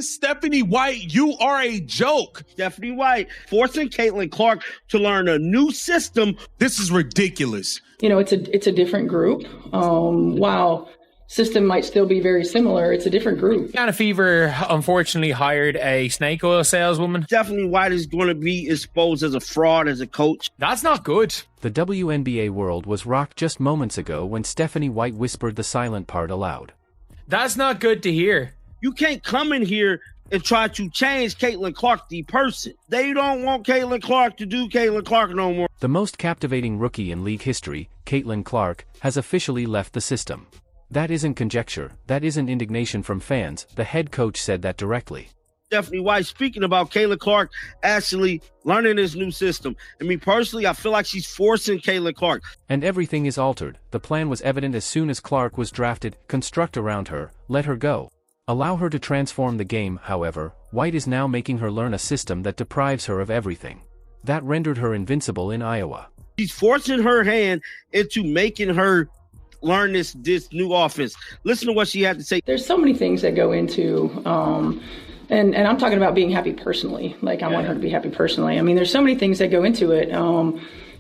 Stephanie White, you are a joke. Stephanie White forcing Caitlin Clark to learn a new system. This is ridiculous. You know, it's a different group. While system might still be very similar, it's a different group. Indiana Fever unfortunately hired a snake oil saleswoman. Stephanie White is going to be exposed as a fraud as a coach. That's not good. The WNBA world was rocked just moments ago when Stephanie White whispered the silent part aloud. That's not good to hear. You can't come in here and try to change Caitlin Clark, the person. They don't want Caitlin Clark to do Caitlin Clark no more. The most captivating rookie in league history, Caitlin Clark, has officially left the system. That isn't conjecture, that isn't indignation from fans, the head coach said that directly. Stephanie White speaking about Caitlin Clark actually learning this new system. And me personally, I feel like she's forcing Caitlin Clark. And everything is altered. The plan was evident as soon as Clark was drafted. Construct around her, let her go. Allow her to transform the game. However, White is now making her learn a system that deprives her of everything. That rendered her invincible in Iowa. She's forcing her hand into making her learn this new offense. Listen to what she had to say. There's so many things that go into, and I'm talking about being happy personally. Like, I want her to be happy personally. I mean, there's so many things that go into it.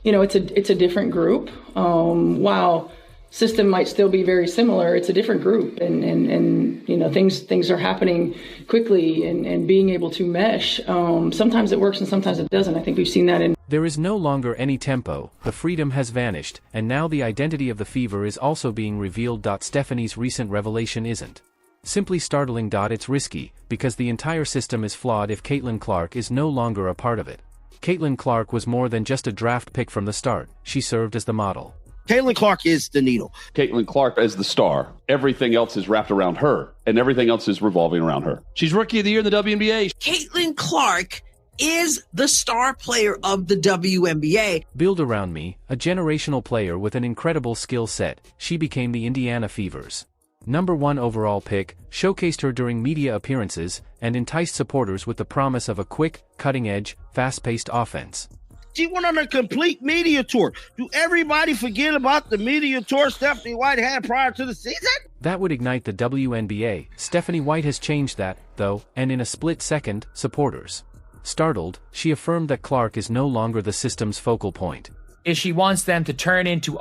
You know, it's a different group. While system might still be very similar, it's a different group, and you know, things are happening quickly, and being able to mesh. Sometimes it works and sometimes it doesn't. I think we've seen that in. There is no longer any tempo, the freedom has vanished, and now the identity of the Fever is also being revealed. Stephanie's recent revelation isn't simply startling. It's risky, because the entire system is flawed if Caitlin Clark is no longer a part of it. Caitlin Clark was more than just a draft pick from the start, she served as the model. Caitlin Clark is the needle. Caitlin Clark is the star. Everything else is wrapped around her, and everything else is revolving around her. She's Rookie of the Year in the WNBA. Caitlin Clark is the star player of the WNBA. Build around me, a generational player with an incredible skill set, she became the Indiana Fever's #1 overall pick, showcased her during media appearances, and enticed supporters with the promise of a quick, cutting-edge, fast-paced offense. She went on a complete media tour. Do everybody forget about the media tour Stephanie White had prior to the season? That would ignite the WNBA. Stephanie White has changed that, though, and in a split second, supporters. Startled, she affirmed that Clark is no longer the system's focal point. She wants them to turn into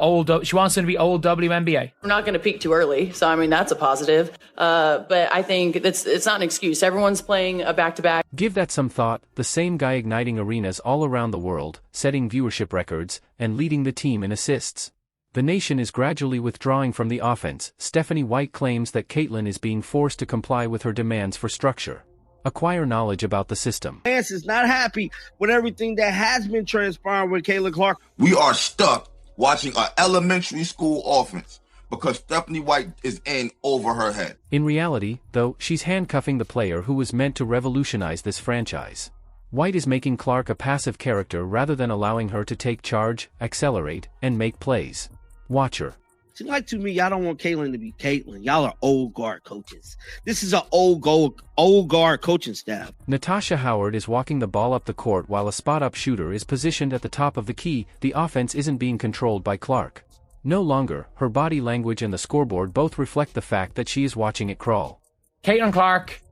she wants them to be old WNBA. We're not going to peak too early, so I mean, that's a positive. But I think it's not an excuse. Everyone's playing a back-to-back. Give that some thought. The same guy igniting arenas all around the world, setting viewership records, and leading the team in assists. The nation is gradually withdrawing from the offense. Stephanie White claims that Caitlin is being forced to comply with her demands for structure. Acquire knowledge about the system. Lance is not happy with everything that has been transpiring with Caitlin Clark. We are stuck watching an elementary school offense because Stephanie White is in over her head. In reality, though, she's handcuffing the player who was meant to revolutionize this franchise. White is making Clark a passive character rather than allowing her to take charge, accelerate, and make plays. Watch her. Seems like to me, y'all don't want Caitlin to be Caitlin. Y'all are old guard coaches. This is an old guard coaching staff. Natasha Howard is walking the ball up the court while a spot-up shooter is positioned at the top of the key. The offense isn't being controlled by Clark. No longer, her body language and the scoreboard both reflect the fact that she is watching it crawl. Caitlin Clark,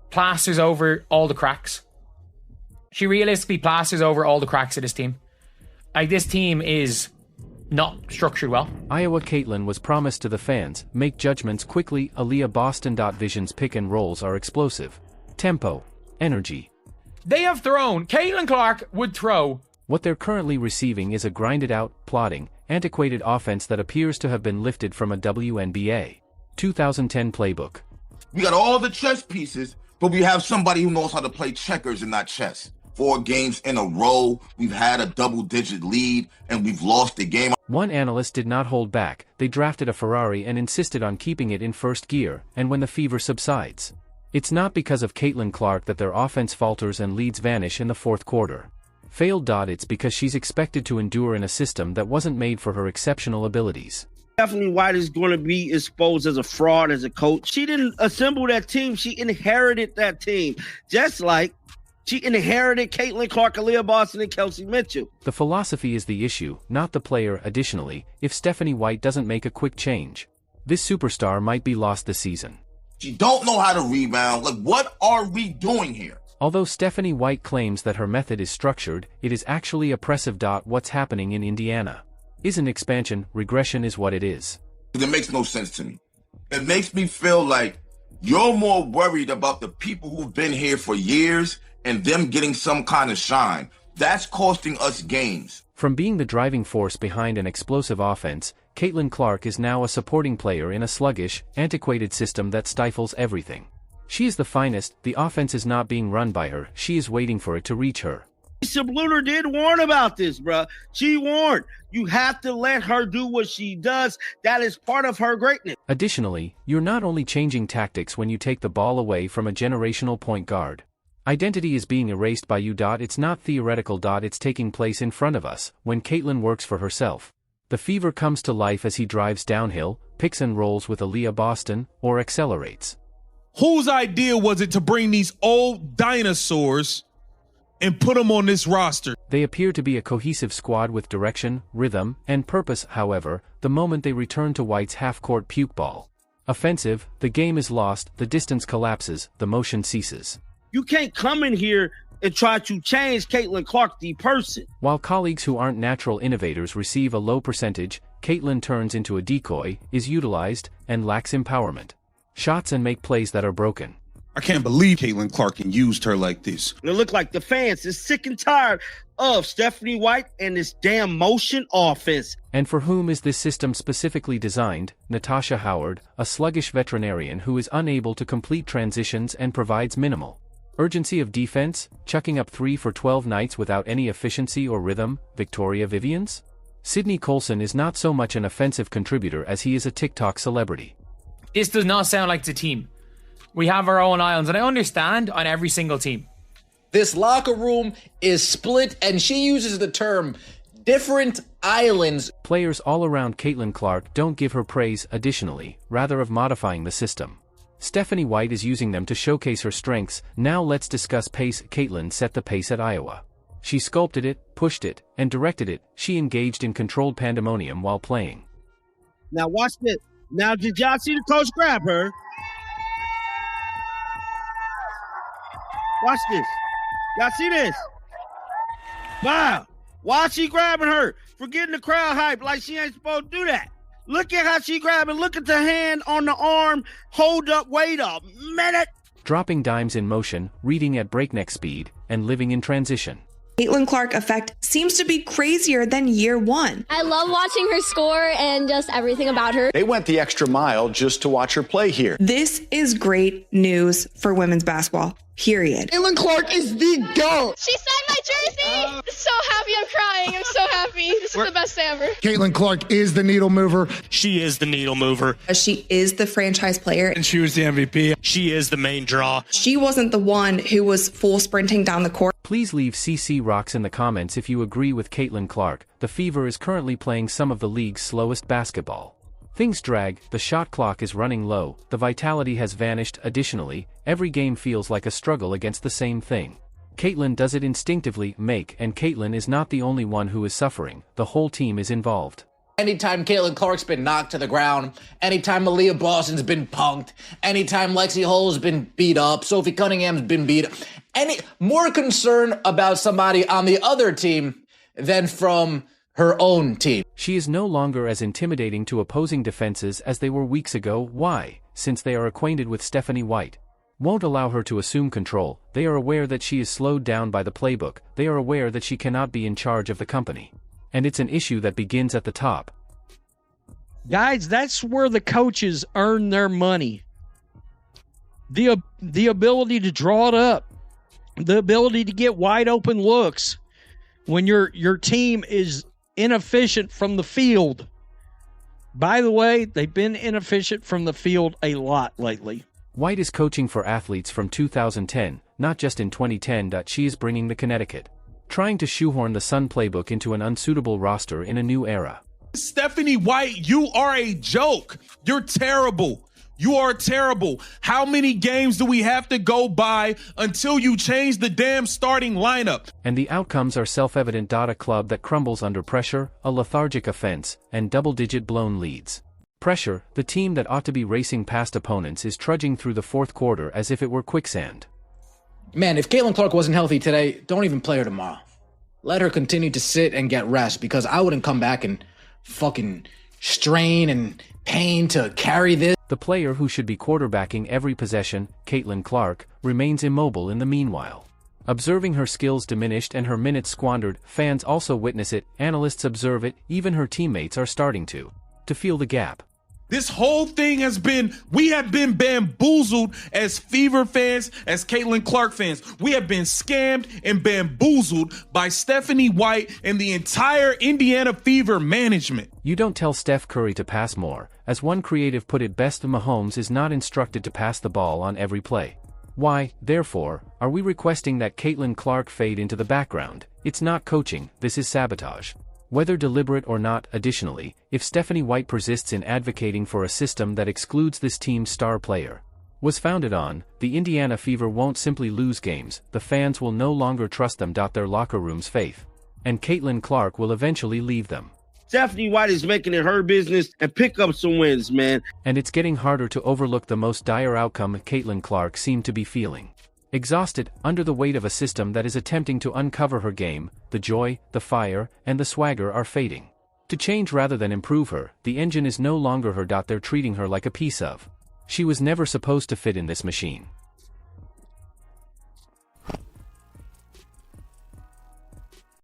plasters over all the cracks. She realistically plasters over all the cracks of this team. This team is not structured well. Iowa Caitlin was promised to the fans, make judgments quickly. Aaliyah Boston. Vision's pick and rolls are explosive. Tempo. Energy. They have thrown. Caitlin Clark would throw. What they're currently receiving is a grinded-out, plodding, antiquated offense that appears to have been lifted from a WNBA 2010 playbook. We got all the chess pieces, but we have somebody who knows how to play checkers and not chess. 4 games in a row, we've had a double-digit lead, and we've lost the game. One analyst did not hold back. They drafted a Ferrari and insisted on keeping it in first gear, and when the fever subsides. It's not because of Caitlin Clark that their offense falters and leads vanish in the fourth quarter. Failed. It's because she's expected to endure in a system that wasn't made for her exceptional abilities. Stephanie White is going to be exposed as a fraud as a coach. She didn't assemble that team. She inherited that team. Just like she inherited Caitlin Clark, Aaliyah Boston, and Kelsey Mitchell. The philosophy is the issue, not the player. Additionally, if Stephanie White doesn't make a quick change, this superstar might be lost this season. She don't know how to rebound. Like, what are we doing here? Although Stephanie White claims that her method is structured, it is actually oppressive. What's happening in Indiana isn't expansion, regression is what it is. It makes no sense to me. It makes me feel like you're more worried about the people who've been here for years and them getting some kind of shine. That's costing us games. From being the driving force behind an explosive offense, Caitlin Clark is now a supporting player in a sluggish, antiquated system that stifles everything. She is the finest, the offense is not being run by her, she is waiting for it to reach her. Sabluter did warn about this, bruh. She warned. You have to let her do what she does. That is part of her greatness. Additionally, you're not only changing tactics when you take the ball away from a generational point guard. Identity is being erased by you. It's not theoretical. It's taking place in front of us, when Caitlin works for herself. The fever comes to life as he drives downhill, picks and rolls with Aaliyah Boston, or accelerates. Whose idea was it to bring these old dinosaurs and put them on this roster? They appear to be a cohesive squad with direction, rhythm, and purpose. However, the moment they return to White's half-court puke ball offensive, the game is lost, the distance collapses, the motion ceases. You can't come in here and try to change Caitlin Clark, the person. While colleagues who aren't natural innovators receive a low percentage, Caitlin turns into a decoy, is utilized, and lacks empowerment. Shots and make plays that are broken. I can't believe Caitlin Clark used her like this. It looked like the fans is sick and tired of Stephanie White and this damn motion offense. And for whom is this system specifically designed? Natasha Howard, a sluggish veterinarian who is unable to complete transitions and provides minimal urgency of defense, chucking up 3 for 12 nights without any efficiency or rhythm. Victoria Vivians? Sidney Colson is not so much an offensive contributor as he is a TikTok celebrity. This does not sound like the team. We have our own islands, and I understand on every single team. This locker room is split, and she uses the term different islands. Players all around Caitlin Clark don't give her praise additionally, rather of modifying the system. Stephanie White is using them to showcase her strengths. Now let's discuss pace. Caitlin set the pace at Iowa. She sculpted it, pushed it, and directed it. She engaged in controlled pandemonium while playing. Now watch this. Now did y'all see the coach grab her? Watch this. Y'all see this? Wow. Why she grabbing her? For getting the crowd hype like she ain't supposed to do that. Look at how she grabbing. Look at the hand on the arm. Hold up. Wait a minute. Dropping dimes in motion, reading at breakneck speed, and living in transition. Caitlin Clark effect seems to be crazier than year one. I love watching her score and just everything about her. They went the extra mile just to watch her play here. This is great news for women's basketball, period. Caitlin Clark is the GOAT. She signed my jersey. So happy, I'm crying. I'm so happy. This is the best day ever. Caitlin Clark is the needle mover. She is the needle mover. She is the franchise player. And she was the MVP. She is the main draw. She wasn't the one who was full sprinting down the court. Please leave CC Rocks in the comments if you agree with Caitlin Clark. The Fever is currently playing some of the league's slowest basketball. Things drag, the shot clock is running low, the vitality has vanished. Additionally, every game feels like a struggle against the same thing. Caitlin does it instinctively, and Caitlin is not the only one who is suffering, the whole team is involved. Anytime Caitlin Clark's been knocked to the ground, anytime Aaliyah Boston's been punked, anytime Lexi Hull's been beat up, Sophie Cunningham's been beat up, any more concern about somebody on the other team than from her own team. She is no longer as intimidating to opposing defenses as they were weeks ago. Why? Since they are acquainted with Stephanie White. Won't allow her to assume control. They are aware that she is slowed down by the playbook. They are aware that she cannot be in charge of the company. And it's an issue that begins at the top. Guys, that's where the coaches earn their money. The ability to draw it up. The ability to get wide open looks when your team is inefficient from the field. By the way, they've been inefficient from the field a lot lately. White is coaching for athletes from 2010, not just in 2010. She is bringing the Connecticut, trying to shoehorn the Sun playbook into an unsuitable roster in a new era. Stephanie White, you are a joke. You're terrible. You are terrible. How many games do we have to go by until you change the damn starting lineup? And the outcomes are self-evident. A club that crumbles under pressure, a lethargic offense, and double-digit blown leads. Pressure, the team that ought to be racing past opponents is trudging through the fourth quarter as if it were quicksand. Man, if Caitlin Clark wasn't healthy today, don't even play her tomorrow. Let her continue to sit and get rest, because I wouldn't come back and fucking strain and pain to carry this. The player who should be quarterbacking every possession, Caitlin Clark, remains immobile in the meanwhile. Observing her skills diminished and her minutes squandered, fans also witness it, analysts observe it, even her teammates are starting to feel the gap. This whole thing we have been bamboozled as Fever fans, as Caitlin Clark fans. We have been scammed and bamboozled by Stephanie White and the entire Indiana Fever management. You don't tell Steph Curry to pass more. As one creative put it best, Mahomes is not instructed to pass the ball on every play. Why, therefore, are we requesting that Caitlin Clark fade into the background? It's not coaching, this is sabotage. Whether deliberate or not, additionally, if Stephanie White persists in advocating for a system that excludes this team's star player was founded on, the Indiana Fever won't simply lose games, the fans will no longer trust them. Their locker room's faith. And Caitlin Clark will eventually leave them. Stephanie White is making it her business and pick up some wins, man. And it's getting harder to overlook the most dire outcome Caitlin Clark seemed to be feeling. Exhausted, under the weight of a system that is attempting to uncover her game, the joy, the fire, and the swagger are fading. To change rather than improve her, the engine is no longer her. They're treating her like a piece of. She was never supposed to fit in this machine.